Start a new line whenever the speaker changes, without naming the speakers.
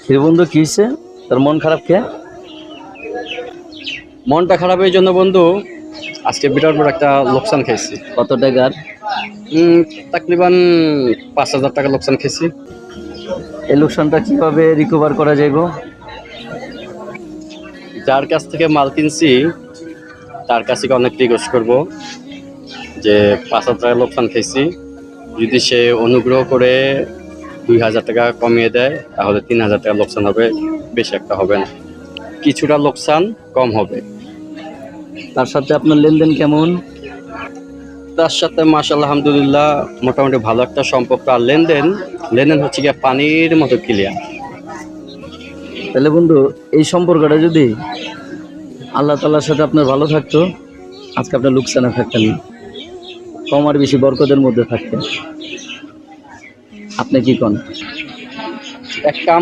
হে বন্ধু, কি হয়েছে? তোর মন খারাপ কে?
মনটা খারাপ এই জন্য বন্ধু, আজকে বিরাট বড় একটা লোকসান খেয়েছি।
কত টাকার?
তাকরিবান 5,000 টাকা লোকসান খেয়েছি।
এই লোকসানটা কিভাবে রিকভার করা যাইব?
যার কাছ থেকে মাল কিনছি তার কাছ থেকে অনেক রিকোয়েস্ট করবো যে 5,000 টাকা লোকসান খেয়েছি, যদি সে অনুগ্রহ করে 2,000 টাকা কমিয়ে দেয় তাহলে 3,000 টাকা লোকসান হবে, বেশি একটা হবে না, কিছুটা লোকসান কম হবে।
তার সাথে আপনার লেনদেন কেমন?
তার সাথে মাশাআল্লাহ আলহামদুলিল্লাহ মোটামুটি ভালো একটা সম্পর্ক। আর লেনদেন লেনদেন হচ্ছে গিয়ে পানির মতো ক্লিয়ার।
তাহলে বন্ধু, এই সম্পর্কটা যদি আল্লাহ তাআলার সাথে আপনার ভালো থাকতো, আজকে আপনার লোকসানে থাকতেন না, কম আর বেশি বরকতের মধ্যে থাকতেন। আপনি কি কোন?
এক কাম